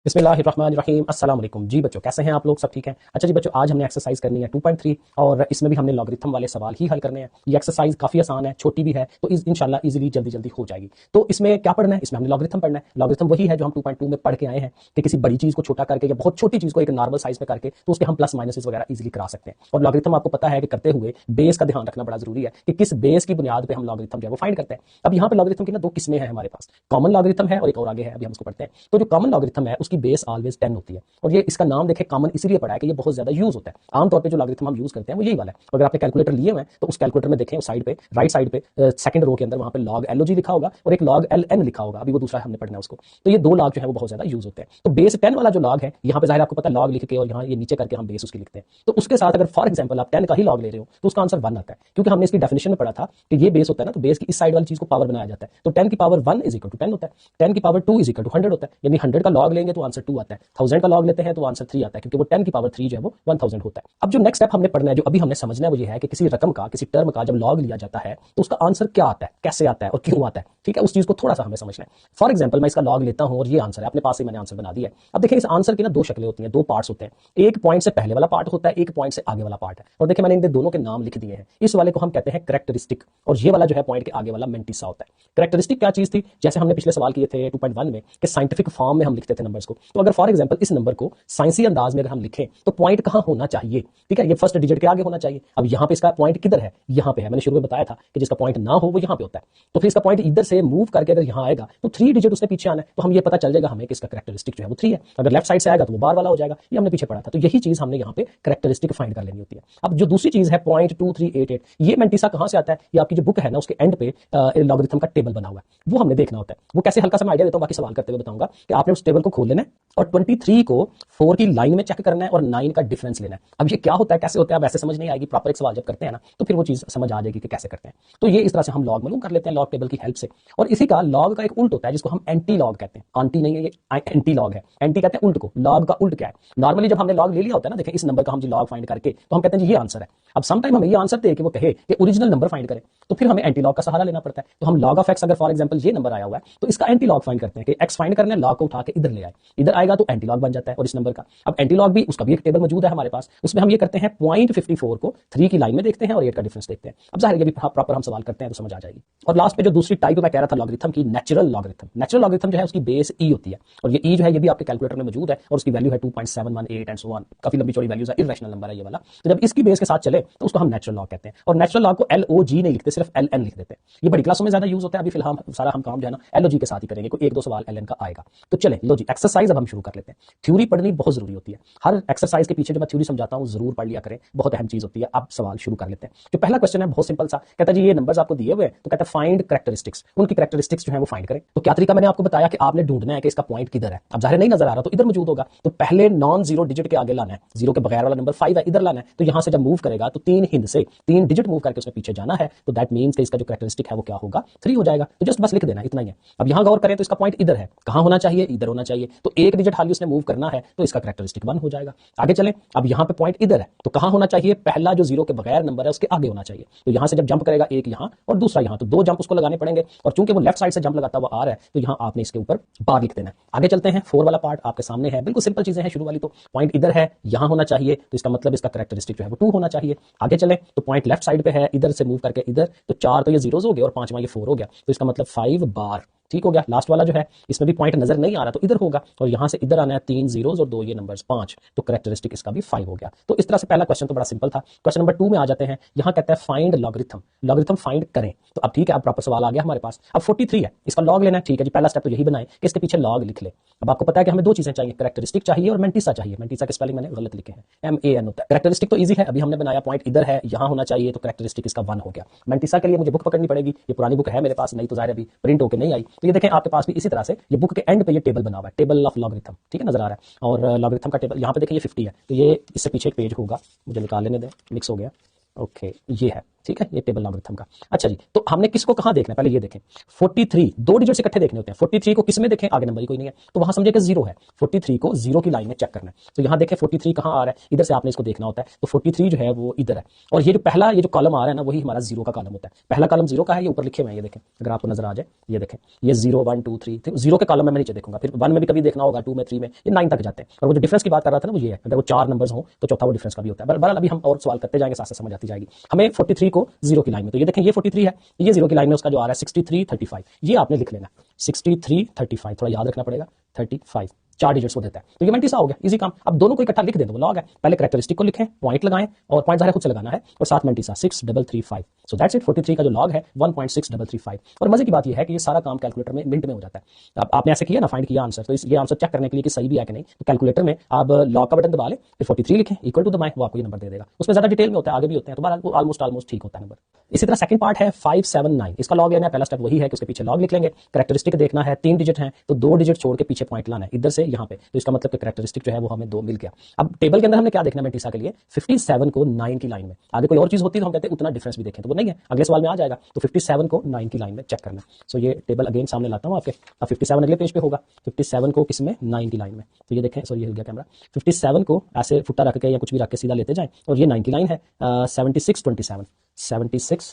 बिस्मिल्लाहिर्रहमानिर्रहीम अस्सलाम वालेकुम। जी बच्चों, कैसे हैं आप लोग? सब ठीक है? अच्छा जी बच्चों, आज हमने एक्सरसाइज करनी है 2.3 और इसमें भी हमने लॉगरिथम वाले सवाल ही हल करने हैं। ये एक्सरसाइज काफी आसान है, छोटी भी है, तो इंशाल्लाह इजीली जल्दी जल्दी हो जाएगी। तो इसमें क्या पढ़ना है? इसमें हमने लॉगरिथम पढ़ना है। लॉगरिथम वही है जो हम 2.2 में पढ़ के आए हैं कि किसी बड़ी चीज को छोटा करके या बहुत छोटी चीज को एक नॉर्मल साइज में करके तो उसके हम प्लस माइनस वगैरह इजीली करा सकते हैं। और लॉगरिथम आपको पता है कि करते हुए बेस का ध्यान रखना बड़ा जरूरी है कि किस बेस की बुनियाद पे हम लॉगरिथम जो है वो फाइंड करते हैं। अब यहाँ पे लॉगरिथम की ना दो किस्में हैं हमारे पास, कॉमन लॉगरिथम है और एक और आगे है, अभी हम उसको पढ़ते हैं। तो जो कॉमन लॉगरिथम है उसकी बेस ऑलवेज 10 होती है और ये इसका नाम देखें कॉमन इसीलिए पड़ा है कि ये बहुत ज्यादा यूज होता है। आमतौर पे जो लॉगरिथम हम यूज करते हैं वो यही वाला है। अगर आपने कैलकुलेटर लिए हुए हैं तो उस कैलकुलेटर में देखें, उस साइड पे राइट साइड पे सेकंड रो के अंदर वहां पे लॉग एलओजी लिखा होगा और एक लॉग एल एन लिखा होगा। अभी वो दूसरा हमने पढ़ना है उसको। तो ये दो लॉग जो है वो बहुत ज्यादा यूज होते हैं। तो बेस 10 वाला जो लॉग है, यहाँ पे जाहिर आपको पता है लॉग लिख के और यहाँ ये नीचे करके हम बेस उसकी लिखते हैं। तो उसके साथ अगर फॉर एग्जाम्पल आप 10 का ही लॉग ले रहे हो तो उसका आंसर 1 आता है, क्योंकि हमने इसकी डेफिनेशन में पढ़ा था कि ये बेस होता है ना, तो बेस की इस साइड वाली चीज को पावर बनाया जाता है। तो 10 की पावर 1 इज इक्वल टू 10 होता है, 10 की पावर 2 इज इक्वल टू 100 होता है। यानी 100 का लॉग लेंगे तो आंसर 2 आता है, 1000 का लॉग लेते हैं तो आंसर 3 आता है, क्योंकि वो 10 की पावर 3 जो है वो 1000 होता है। अब जो नेक्स्ट स्टेप हमने पढ़ना है, जो अभी हमने समझना है, वो ये है कि किसी रकम का, किसी टर्म का जब लॉग लिया जाता है तो उसका आंसर क्या आता है, कैसे आता है और क्यों आता है। ठीक है, उस चीज को थोड़ा सा हमें समझना है। फॉर एग्जाम्पल मैं इसका लॉग लेता हूं और ये आंसर है, अपने पास ही मैंने आंसर बना दिया है। अब देखिए इस आंसर की ना दो शक्लें होती हैं, दो पार्ट्स होते हैं। एक पॉइंट से पहले वाला पार्ट होता है, एक पॉइंट से आगे वाला पार्ट है। और देखिए मैंने इन दोनों के नाम लिख दिए हैं। इस वाले को हम कहते हैं करेक्टरिस्टिक और ये वाला जो है पॉइंट के आगे वाला मेंटिसा होता है। करेक्टरिस्टिक क्या चीज थी? जैसे हमने पिछले सवाल किए थे 2.1 में कि साइंटिफिक फॉर्म में हम लिखते थे नंबर्स को। तो अगर फॉर एग्जाम्पल इस नंबर को साइंसी अंदाज में अगर हम लिखें तो पॉइंट कहां होना चाहिए? ठीक है, ये फर्स्ट डिजिट के आगे होना चाहिए। अब यहाँ पे इसका पॉइंट किधर है? यहाँ पे है। मैंने शुरू में बताया था कि जिसका पॉइंट ना हो वो यहाँ पे होता है। तो फिर इसका पॉइंट इधर से मूव करके अगर यहाँ आएगा तो 3 डिजिट उसने पीछे आना है, तो हम ये पता चल जाएगा हमें कि इसका करेक्टरिस्टिक जो है वो 3 है। अगर लेफ्ट साइड से आएगा तो वो बार वाला हो जाएगा, ये हमने पीछे पढ़ा था। तो यही चीज हमने यहाँ पे करेक्टरिस्टिक फाइंड कर लेनी होती है। अब जो दूसरी चीज है .2388, ये मेंटिसा कहां से आता है? ये आपकी जो बुक है ना उसके एंड पे लॉगरिथम का टेबल बना हुआ है, वो हमने देखना होता है। वो कैसे, हल्का सा मैं आइडिया देता हूँ, बाकी सवाल करते हुए बताऊंगा कि आपने उस टेबल को खोल लेना है और 23 को 4 की लाइन में चेक करना है और 9 का डिफरेंस लेना है। अब ये क्या होता है, कैसे होता है, अब ऐसे समझ नहीं आएगी। प्रॉपर एक सवाल जब करते हैं ना तो फिर वो चीज समझ आ जाएगी कि कैसे करते हैं। तो ये इस तरह से हम लॉग मालूम कर लेते हैं लॉग टेबल की हेल्प से। और इसी का लॉग का एक उल्ट होता है जिसको हम एंटी लॉग कहते हैं। आंटी नहीं है, ये एंटी लॉग है। एंटी कहते हैं उल्ट को, लॉग का उल्ट क्या है? नॉर्मली जब हमने लॉग ले लिया होता है ना, देखें इस नंबर का हम जी लॉग फाइंड करके तो हम कहते हैं जी ये आंसर है। अब सम टाइम हमें ये आंसर दे कि वो कहे कि ओरिजिनल नंबर फाइंड करें, तो फिर हमें एंटी लॉग का सहारा लेना पड़ता है। तो हम लॉग ऑफ एक्स, अगर फॉर एग्जांपल ये नंबर आया हुआ है तो इसका एंटी लॉग फाइंड करते हैं कि एक्स फाइंड करना है, लॉग को उठा के इधर ले आए, इधर आएगा तो एंटी लॉग बन जाता है और इस नंबर का। अब एंटी लॉग भी, उसका भी एक टेबल मौजूद है हमारे पास, उसमें हम ये करते हैं .54 को 3 की लाइन में देखते हैं और 8 का डिफरेंस देखते हैं। अब जाहिर है ये भी प्रॉपर हम सवाल करते हैं तो समझ आ जाएगी। और लास्ट पे जो दूसरी टाइप मैं कह रहा था लॉगरिथम की, नेचुरल लॉगरिथम। नेचुरल लॉगरिथम जो है उसकी बेस ई होती है और ये ई जो है ये भी आपके कैलकुलेटर में मौजूद है और उसकी वैल्यू है 2.718 एंड सो ऑन। काफी लंबी चौड़ी वैल्यूज है, इरेशनल नंबर है ये वाला। तो जब इसकी बेस के साथ चले तो उसको हम नेचुरल लॉग कहते हैं। और नेचुरल लॉग को LOG नहीं लिखते, सिर्फ LN लिख देते हैं। ये बड़ी क्लासों में ज्यादा यूज होता है। अभी फिलहाल सारा हम काम जो है ना LOG के साथ ही करेंगे, कोई 1-2 सवाल LN का आएगा। तो चले लो जी, एक्सरसाइज अब हम शुरू कर लेते हैं। थ्योरी पढ़नी बहुत जरूरी होती है। हर एक्सरसाइज के पीछे जो मैं थ्योरी समझाता हूं जरूर पढ़ लिया करें, बहुत अहम चीज होती है। अब सवाल शुरू कर लेते हैं। जो पहला क्वेश्चन है बहुत सिंपल सा, कहता है जी ये नंबर्स आपको दिए हुए हैं, तो कहता है फाइंड कैरेक्टरिस्टिक्स, उनकी कैरेक्टरिस्टिक्स जो है वो फाइंड करें। तो क्या तरीका मैंने आपको बताया कि आपने ढूंढना है कि इसका पॉइंट किधर है। अब जाहिर नहीं नजर आ रहा तो इधर मौजूद होगा, तो पहले नॉन जीरो डिजिट के आगे लाना है। जीरो के बगैर वाला नंबर 5 है, इधर लाना है। तो यहां से जब मूव करेगा तो 3 हिंद से 3 डिजिट मूव करके उसमें पीछे जाना है, तो दैट मींस कि इसका जो कैरेक्टरिस्टिक है वो क्या होगा, 3 हो जाएगा। तो जस्ट बस लिख देना, इतना ही है। अब यहां गौर करें तो इसका पॉइंट इधर है, कहां होना चाहिए, इधर होना चाहिए। तो 1 डिजिट हाल उसने मूव करना है तो इसका कैरेक्टरिस्टिक 1 हो जाएगा। आगे चलें, अब यहां पे पॉइंट इधर है तो कहां होना चाहिए, पहला जो जीरो के बगैर नंबर है उसके आगे होना चाहिए। तो यहां से जब जंप करेगा, एक यहां और दूसरा यहां, तो 2 जंप उसको लगाने पड़ेंगे। और चूंकि वो लेफ्ट साइड से जंप लगाता हुआ आ रहा है तो यहां आपने इसके ऊपर बार लिख देना है। आगे चलते हैं, 4 वाला पार्ट आपके सामने है, बिल्कुल सिंपल चीजें हैं शुरू वाली। तो पॉइंट इधर है, यहां होना चाहिए, तो इसका मतलब इसका कैरेक्टरिस्टिक जो है वो 2 होना चाहिए। आगे चलें तो पॉइंट लेफ्ट साइड पे है, इधर से मूव करके इधर, तो 4 तो ये जीरोस हो गए और 5वां ये 4 हो गया, तो इसका मतलब 5 बार। ठीक हो गया। लास्ट वाला जो है इसमें भी पॉइंट नजर नहीं आ रहा तो इधर होगा और यहां से इधर आना है, 3 जीरोस और 2 ये नंबर्स 5, तो कैरेक्टरिस्टिक इसका भी 5 हो गया। तो इस तरह से पहला क्वेश्चन तो बड़ा सिंपल था। क्वेश्चन नंबर 2 में आ जाते हैं। यहां कहता है फाइंड लॉगरिथम, लॉगरिथम फाइंड करें। तो अब ठीक है, अब प्रॉपर सवाल आ गया हमारे पास। अब 43 है, इसका लॉग लेना है। ठीक है जी, पहला स्टेप तो यही बनाए कि इसके पीछे लॉग लिख ले। अब आपको पता है कि हमें 2 चीजें चाहिए, कैरेक्टरिस्टिक चाहिए और मेंटिसा चाहिए। मेंटिसा की स्पेलिंग मैंने गलत लिखे हैं, MAN होता है। कैरेक्टरिस्टिक तो इजी है, अभी हमने बनाया, पॉइंट इधर है, यहां होना चाहिए, तो कैरेक्टरिस्टिक इसका 1 हो गया। मेंटिसा के लिए मुझे बुक पकड़नी पड़ेगी, ये पुरानी बुक है मेरे पास, नहीं तो जाहिर अभी प्रिंट होकर नहीं आई। तो ये देखें आपके पास भी इसी तरह से ये बुक के एंड पे ये टेबल बना हुआ है, टेबल ऑफ लॉगरिथम। ठीक है, नजर आ रहा है। और लॉगरिथम का टेबल यहाँ पे देखिए ये 50 है, तो ये इससे पीछे एक पेज होगा, मुझे निकाल लेने दें, मिक्स हो गया। ओके, ये है। ठीक है, ये टेबल लॉगरिथम का। अच्छा जी, तो हमने किसको कहां देखना है, पहले ये देखें। 43 दो डिजिट इकट्ठे देखने होते हैं। 43 को किस में देखें, आगे नंबर ही कोई नहीं है, तो वहां समझे कि जीरो है। 43 को जीरो की लाइन में चेक करना है। तो यहां देखें 43 कहां आ रहा है, इधर से आपने इसको देखना होता है। तो 43 जो है वो इधर है, और ये जो पहला ये जो कॉलम आ रहा है ना, वही हमारा जीरो का कॉलम होता है। पहला कॉलम जीरो का है, ये ऊपर लिखे हुए हैं, ये देखें अगर आपको नजर आ जाए, ये देखें ये 0 1 2 3 जीरो के कॉलम में मैं नीचे देखूंगा, फिर 1 में भी कभी देखना होगा, 2 में, 3 में, ये 9 तक जाते हैं। और वो जो डिफरेंस की बात कर रहा था ना, वो ये है, अगर वो 4 नंबर्स हो तो चौथा वो डिफरेंस का भी होता है। बहरहाल अभी हम और सवाल करते जाएंगे, साथ साथ समझ आती जाएगी हमें। 43 को जीरो की लाइन में, तो ये देखें ये 43 है, ये जीरो की लाइन में उसका जो आ रहा है 63 35, ये आपने लिख लेना 63 35, थोड़ा याद रखना पड़ेगा। 35 4 डिजिट्स को देता है, तो ये मेंटिसा हो गया, इजी काम। अब दोनों को इकट्ठा लिख दें तो वो लॉग है। पहले कैरेक्टरिस्टिक को लिखें, पॉइंट लगाएं, और पॉइंट ज़ाहिर खुद से लगाना है, और साथ मेंटिसा 6335। सो दैट्स इट, 43 का जो लॉग है 1.6335। और मजे की बात ये है कि ये सारा काम कैलकुलेटर में मिनट में हो जाता है। अब आपने ऐसे किया ना, फाइंड किया आंसर, तो ये आंसर चेक करने के लिए कि सही भी है कि नहीं, तो कैलकुलेटर में आप लॉग का बटन दबा लें, फिर 43 लिखें, इक्वल टू दबाएं, वो आपको ये नंबर दे देगा। उसमें ज्यादा डिटेल में होता है, आगे भी होते हैं, तो बहरहाल ऑलमोस्ट ठीक होता है नंबर। इसी तरह सेकंड पार्ट है 579, इसका लॉग लेना है। पहला स्टेप वही है कि उसके पीछे लॉग लिख लेंगे। कैरेक्टरिस्टिक देखना है, 3 डिजिट है, तो 2 डिजिट छोड़ के पीछे पॉइंट लाना है इधर से यहाँ पे, तो इसका मतलब कि कैरेक्टरिस्टिक जो है वो हमें 2 मिल गया। अब टेबल के अंदर हमने क्या देखना है मेंटिसा के लिए, 57 को 9 की लाइन में। आगे कोई और चीज होती तो हम कहते हैं उतना डिफरेंस भी देखें, तो वो नहीं है, अगले सवाल में आ जाएगा। तो 57 को 9 की लाइन में चेक करना। सो ये टेबल अगेन सामने लाता हूँ आपके। अब 57 अगले पेज पे होगा, 57 को किसमें, 9 की लाइन में। तो ये देखें, सो ये हो गया कैमरा, 57 को ऐसे फुट्टा रख के या कुछ भी रख के सीधा लेते जाएं, और ये 9 की लाइन है। 76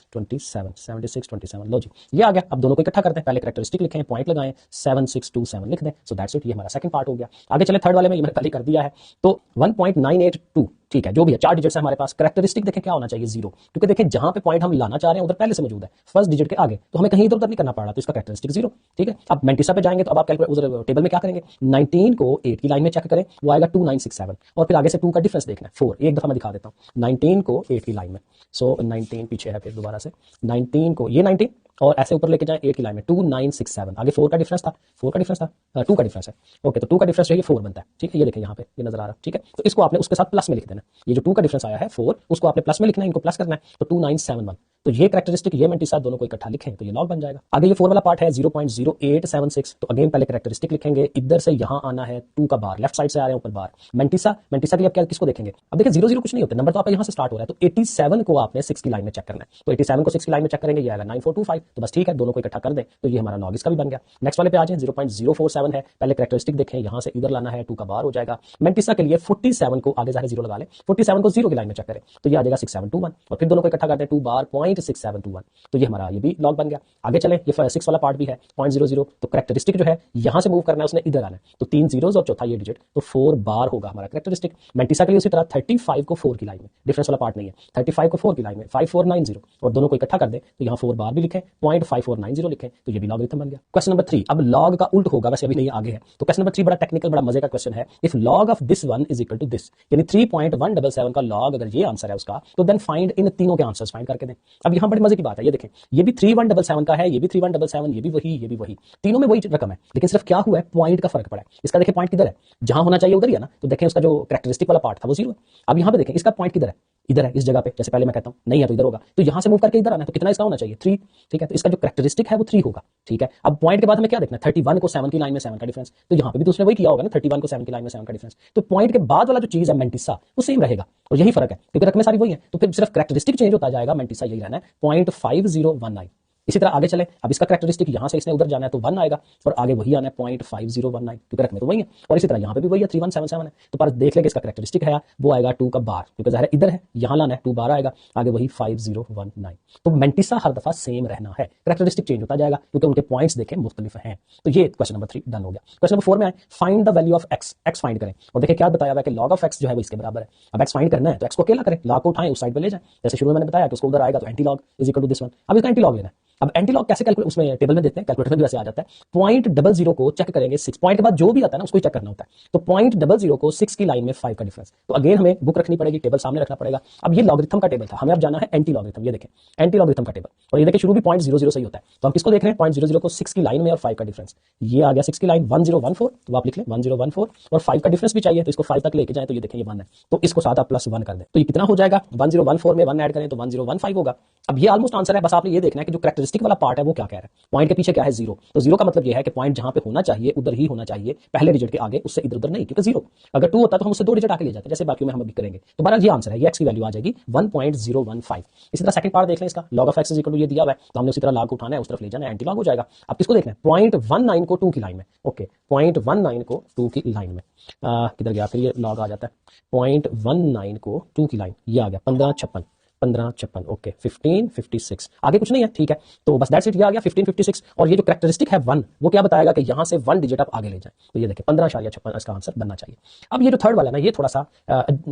27 लो जी, ये आ गया। अब दोनों को इकट्ठा करते हैं, पहले कैरेक्टरिस्टिक लिखें, पॉइंट लगाएं, 7627 लिख दें। सो दैट्स इट, ये हमारा सेकंड पार्ट हो गया। आगे चले थर्ड वाले में, ये मैंने पहले कर दिया है। तो 1.982, ठीक है, जो भी है 4 डिजिट है हमारे पास। कैरेक्टरिस्टिक देखें क्या होना चाहिए, 0, क्योंकि देखें जहां पे पॉइंट हम लाना चाह रहे हैं उधर पहले से मौजूद है, फर्स्ट डिजिट के आगे, तो हमें कहीं इधर उधर नहीं करना पड़ रहा, तो इसका कैरेक्टरिस्टिक 0, ठीक है। अब मेंटिसा पे जाएंगे, तो अब आप उधर टेबल में क्या करेंगे, 19 को 8 की लाइन में चेक करें, वो आएगा 2967, और फिर आगे से 2 का डिफरेंस देखना है 4। एक दफा मैं दिखा देता हूँ, 19 को 8 की लाइन में। सो 19 पीछे है, फिर दोबारा से 19 को, ये 19 और ऐसे ऊपर लेके जाए 8 की लाइन में, 2967, आगे 4 का डिफरेंस था, 2 का डिफरेंस है। ओके, तो 2 का डिफरेंस जो है 4 बनता है, ठीक है, ये देखें यहाँ पे ये नजर आ रहा है, ठीक है। तो इसको आपने उसके साथ प्लस में लिख देना, ये जो 2 का डिफरेंस आया है 4, उसको आपने प्लस में लिखना है, इनको प्लस करना है, तो 2971। तो ये कैरेक्टरिस्टिक, ये मेंटिसा, दोनों को इकट्ठा लिखें तो ये लॉग बन जाएगा। आगे ये 4 वाला पार्ट है 0.0876, तो अगेन पहले कैरेक्टरिस्टिक लिखेंगे, इधर से यहां आना है 2 का बार, लेफ्ट साइड से आ रहे हैं ऊपर बार। मेंटिसा के लिए आप क्या किसको देखेंगे, अब देखिए 0 0 कुछ नहीं होता, नंबर तो आपका यहां से स्टार्ट हो रहा है, तो 87 को आपने 6 की लाइन में चेक करना है। तो 87 को 6 की लाइन में चेक करेंगे, ये आएगा 9425, तो बस ठीक है, दोनों को इकट्ठा कर दें, तो ये हमारा लॉग इसका भी बन गया। नेक्स्ट वाले पे आ जाए, 0.047 है, पहले कैरेक्टरिस्टिक देखें, यहां से इधर लाना है, 2 का बार हो जाएगा। मेंटिसा के लिए 47 को आगे जाकर 0 लगा ले, 47 को 0 की लाइन में चेक करें, तो ये आ जाएगा 6721, और फिर दोनों को इकट्ठा करते हैं, 2 बार 0.6721, तो ये हमारा ये भी लॉग बन गया। आगे चले, ये 6 वाला पार्ट भी है 0.00, तो कैरेक्टरिस्टिक जो है यहां से मूव करना है, उसने इधर आना है, तो 3 जीरोस और चौथा ये डिजिट, तो 4 बार होगा हमारा कैरेक्टरिस्टिक। मेंटिसा के लिए उसी तरह 35 को 4 की लाइन में, डिफरेंस वाला पार्ट नहीं है, 35 को 4 की लाइन में 5490, और दोनों को इकट्ठा कर दें, तो यहाँ 4 बार भी लिखें, 0.5490 लिखें, तो ये भी लॉगरिथम बन गया। क्वेश्चन नंबर 3, अब लॉग का उल्ट होगा, वैसे अभी नहीं आगे है। तो क्वेश्चन नंबर 3 बड़ा टेक्निकल, बड़ा मजे का क्वेश्चन है। If log of this one is equal to this, यानी 3.177 का लॉग अगर ये आंसर है उसका, तो देन फाइंड इन तीनों के आंसर्स फाइंड करके दें। अब यहाँ बड़े मजे की बात है, ये देखें, ये भी 3177 का है, ये भी 3177, ये भी वही, तीनों में वही रकम है, लेकिन सिर्फ क्या हुआ है, पॉइंट का फर्क पड़ा है। इसका देखें पॉइंट किधर है, जहां होना चाहिए उधर ही है ना, तो देखें उसका जो कैरेक्टरिस्टिक वाला पार्ट था वो 0 है। अब यहाँ पे देखें इसका पॉइंट किधर है, इधर है, इस जगह पे, जैसे पहले मैं कहता हूं नहीं है तो इधर होगा, तो यहां से मूव करके इधर आना है, तो कितना इसका होना चाहिए, 3, ठीक है। तो इसका जो कैरेक्टरिस्टिक है वो 3 होगा, ठीक है। अब पॉइंट के बाद हमें क्या देखना है, 31 को 7 की लाइन में 7 का डिफरेंस, तो यहाँ पे भी तो उसने वही किया होगा ना, 31 को 7 की लाइन में 7 का डिफरेंस, तो पॉइंट के बाद वाला जो चीज है मेंटिसा वो सेम रहेगा, और यही फर्क है, क्योंकि रकमें सारी वही है, तो फिर सिर्फ कैरेक्टरिस्टिक चेंज होता जाएगा, मेंटिसा यही रहना है 0.5019। इसी तरह आगे चले, अब इसका कैरेक्टरिस्टिक यहां से इसने उधर जाना है तो 1 आएगा, और आगे वही आना है 0.5019, क्योंकि रकमें तो वही है, और इसी तरह यहां पे भी वही है 3177 है। तो पर देख लेंगे इसका कैरेक्टरिस्टिक है वो आएगा 2 का बार, क्योंकि ज़ाहिर है इधर है, यहां लाना है, 2 बार आएगा, आगे वही 5019। तो मेंटिसा हर दफा सेम रहना है, कैरेक्टरिस्टिक चेंज होता जाएगा क्योंकि उनके पॉइंट्स देखें मुख्तलिफ हैं। तो ये क्वेश्चन नंबर 3 डन हो गया। क्वेश्चन नंबर 4 में आए, find the value of x, x find करें, और देखिए क्या बताया हुआ है कि लॉग ऑफ एक्स जो है वो इसके बराबर है। अब एक्स फाइंड करना है तो एक्स को अकेला करें, लॉग को उठाएं उस साइड पे ले जाएं, जैसे शुरू में मैंने बताया कि उसको उधर आएगा तो antilog is equal to this one. अब इसका एंटी लॉग लेना है, अब एंटी लॉग कैसे कैलकुलेट, उसमें टेबल में देते हैं, कैलकुलेटर में भी वैसे आ जाता है। 0.00 को चेक करेंगे 6, पॉइंट के बाद जो भी आता है ना उसको चेक करना होता है, तो 0.00 को 6 की लाइन में 5 का डिफरेंस, तो अगेन हमें बुक रखनी पड़ेगी, टेबल सामने रखना पड़ेगा। अब ये लॉगरिथम का टेबल था, हमें अब जाना है एंटी लॉगरिथम, ये देखें एंटी लॉगरिथम का टेबल, और ये देखिए शुरू भी 0.00 सही होता है, तो हम किसको देख रहे हैं, 0.00 को 6 की लाइन में और 5 का डिफरेंस, ये आ गया 6 की लाइन 1014, तो आप लिख लें 1014, और 5 का डिफरेंस भी चाहिए, तो इसको 5 तक लेके जाए, तो ये देखें ये 1 है, तो इसको साथ आप +1 कर दें, तो ये कितना हो जाएगा, 1014 में 1 ऐड करें तो 1015 होगा। अब ये ऑलमोस्ट आंसर है, बस आपने ये देखना है कि जो कैरेक्टरिस्टिक कैरेक्टरिस्टिक वाला पार्ट है वो क्या कह रहा है, पॉइंट के पीछे क्या है, जीरो। तो जीरो का मतलब ये है कि पॉइंट जहां पे होना चाहिए उधर ही होना चाहिए, पहले डिजिट के आगे, उससे इधर उधर नहीं, क्योंकि जीरो अगर 2 होता तो हम उससे 2 डिजिट आके ले जाते, जैसे बाकी में हम अभी करेंगे। तो बहरहाल ये आंसर है, ये एक्स की वैल्यू आ जाएगी 1.015। इसी तरह सेकंड पार्ट देख लें इसका, log of x is equal to ये दिया हुआ है, तो हमने उसी तरह log को उठाना है, उस तरफ ले जाना है, एंटी लॉग हो जाएगा। अब किसको देखना है, 0.19 को 2 की लाइन में, ओके 0.19 को 2 की लाइन में, किधर गया फिर ये log आ जाता है, 0.19 को 2 की लाइन, ये आ गया 1556, ओके 1556, आगे कुछ नहीं है, ठीक है। तो बस दैट्स इट, ये आ गया 1556। और ये जो कैरेक्टरिस्टिक है 1, वो क्या बताएगा कि यहां से 1 डिजिट आप आगे ले जाएं, तो ये देखिए 15.56 इसका आंसर बनना चाहिए। अब ये जो थर्ड वाला ना, ये थोड़ा सा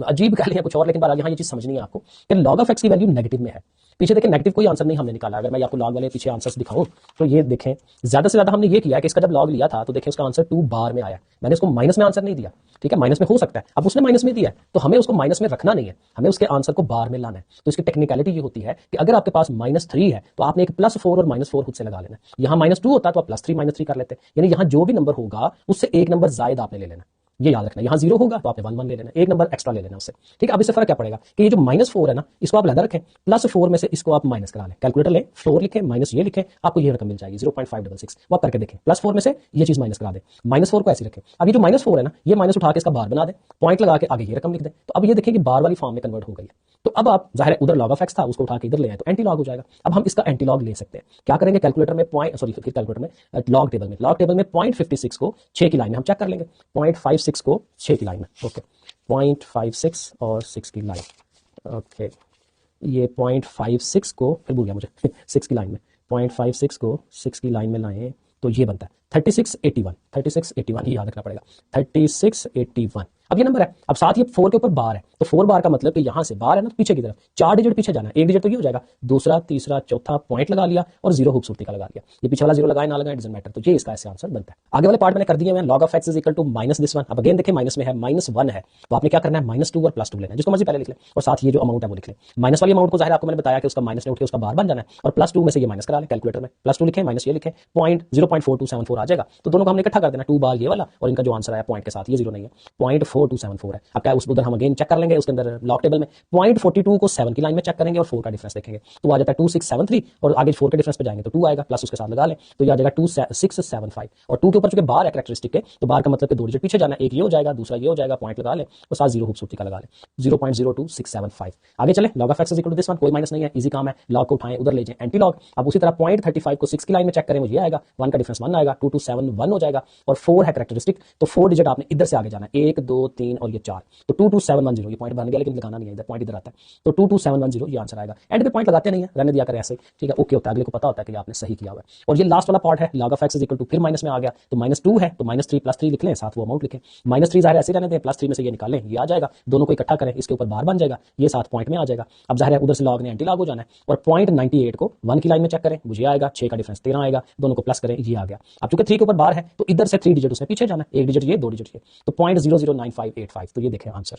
अजीब कह लें कुछ और, लेकिन बहरहाल यहाँ ये चीज समझनी है आपको कि log of x की वैल्यू नेगेटिव में है। पीछे देखें नेगेटिव कोई आंसर नहीं हमने निकाला, अगर मैं आपको लॉग वाले पीछे आंसर्स दिखाऊं तो ये देखें ज्यादा से ज्यादा हमने ये किया है कि इसका जब लॉग लिया था तो देखें उसका आंसर 2 बार में आया, मैंने उसको माइनस में आंसर नहीं दिया, ठीक है, माइनस में हो सकता है, अब उसने माइनस में दिया है तो हमें उसको माइनस में रखना नहीं है, हमें उसके आंसर को बार में लाना है। तो इसकी टेक्निकलिटी ये होती है कि अगर आपके पास -3 है तो आपने एक +4 और -4 खुद से लगा लेना, यहाँ -2 होता तो आप +3 -3 कर लेते, यानी यहाँ जो भी नंबर होगा उससे एक नंबर जायद आपने ले लेना, ये याद रखना। यहाँ 0 होगा तो आपने 1 1 ले लेना, एक नंबर एक्स्ट्रा ले लेना उससे, ठीक है। अब इससे फर्क क्या पड़ेगा कि ये जो -4 है ना, इसको आप लगा रखें, +4 में से इसको आप माइनस करा लें, कैलकुलेटर लें, 4 लिखें माइनस ये लिखें, आपको ये रकम मिल जाएगी 0.566। वो आप करके देखें, +4 में से ये चीज माइनस करा दें, -4 को ऐसे रखें। अब ये जो -4 है ना, ये माइनस उठा के इसका बार बना दें, पॉइंट लगा के आगे ये रकम लिख दें, तो अब ये देखें कि बार वाली फॉर्म में कन्वर्ट हो गई है। तो अब आप जाहिर है उधर log of x था, उसको उठा के इधर ले आए तो एंटी लॉग हो जाएगा। अब हम इसका एंटी लॉग ले सकते हैं, क्या करेंगे, कैलकुलेटर में कैलकुलेटर में लॉग टेबल में 0.56 को 6 की लाइन में हम चेक कर लेंगे, 0.56 को 6 की लाइन में, ओके 0.56 और 6 की लाइन, ओके ये 0.56 को फिर भूल गया मुझे 6 की लाइन में, 0.56 को 6 की लाइन में लाएं तो ये बनता है 3681, ये याद रखना पड़ेगा 3681। अब ये नंबर है, अब साथ ही 4 के ऊपर बार है, तो 4 बार का मतलब कि यहां से बार है ना, पीछे की तरफ 4 डिजिट पीछे जाना है, एक डिजिट तो ये हो जाएगा, दूसरा तीसरा चौथा पॉइंट लगा लिया और 0 खूबसूरती का लगा लिया, ये पीछे वाला 0 लगाए ना लगाए डजंट मैटर, तो ये इसका ऐसे आंसर बनता है। आगे वाले पार्ट मैंने कर दिया, मैं log of x is equal to minus this one. अब अगेन देखें माइनस में है, -1 है, तो आपने क्या करना है, -2 और +2 लेना है, जिसको मर्जी पहले लिख लें, और साथ ये जो अमाउंट है वो लिख लें। माइनस वाली अमाउंट को जाहिर आपको मैंने बताया कि उसका माइनस ने उठ के उसका बार बन जाना है, और +2 में से ये माइनस करा लें, कैलकुलेटर में +2 लिखें माइनस ये लिखें, 0.4274 आ जाएगा, तो दोनों को हमने इकट्ठा कर देना, 2 बार ये वाला और इनका जो आंसर आया पॉइंट के साथ, ये 0 नहीं है, 0.4274 है। अब क्या उस उधर हम अगेन चेक कर लेंगे, उसके अंदर लॉग टेबल में 0.42 को 7 की लाइन में चेक करेंगे और 4 का डिफरेंस देखेंगे, तो आ जाता है 2673, और आगे 4 के डिफरेंस पे जाएंगे तो 2 आएगा, प्लस उसके साथ लगा लें तो ये आ जाएगा 2675, और 2 के ऊपर चूंकि बार है कैरेक्टरिस्टिक के, तो बार का मतलब कि 2 डिजिट पीछे जाना, एक ये हो जाएगा, दूसरा ये हो जाएगा, पॉइंट लगा लें और साथ 0 खूबसूरती का लगा लें, 0.02675। आगे चले, log of x is equal to this one, कोई माइनस नहीं है, इजी काम है, लॉग को उठाएं उधर ले जाएं एंटी लॉग। अब उसी तरह 0.35 को 6 की लाइन में चेक करें, वो ये आएगा, 1 का डिफरेंस 1 आएगा, 2271 हो जाएगा, और 4 है कैरेक्टरिस्टिक, तो 4 डिजिट आपने इधर से आगे जाना है, 1 2 3 और ये 4, तो 22710, ये पॉइंट बन गया लेकिन लगाना नहीं है, इधर पॉइंट इधर आता है, तो 22710 ये आंसर आएगा। एंड पे पॉइंट लगाते नहीं है, रहने दिया करें ऐसे, ठीक है, ओके होता है, अगले को पता होता है कि आपने सही किया हुआ है। और ये लास्ट वाला पार्ट है, log of x is equal to, फिर माइनस में आ गया तो -2 है, तो -3 +3 लिख लें, साथ वो अमाउंट लिखें, -3 जाहिर ऐसे रहने दें, +3 में से ये निकालें, ये आ जाएगा, दोनों को इकट्ठा करें, इसके ऊपर बार बन जाएगा, ये साथ पॉइंट में आ जाएगा। अब जाहिर है उधर से लॉग ने एंटी लॉग हो जाना है, और 0.98 को 1 की लाइन में चेक करें, मुझे आएगा, 6 का डिफरेंस 13 आएगा, दोनों को प्लस करें, ये आ गया। अब चूंकि 3 के ऊपर बार है तो इधर से 3 डिजिट उसमें पीछे जाना, एक डिजिट ये, 2 डिजिट ये, तो 0.009585, तो ये देखें आंसर।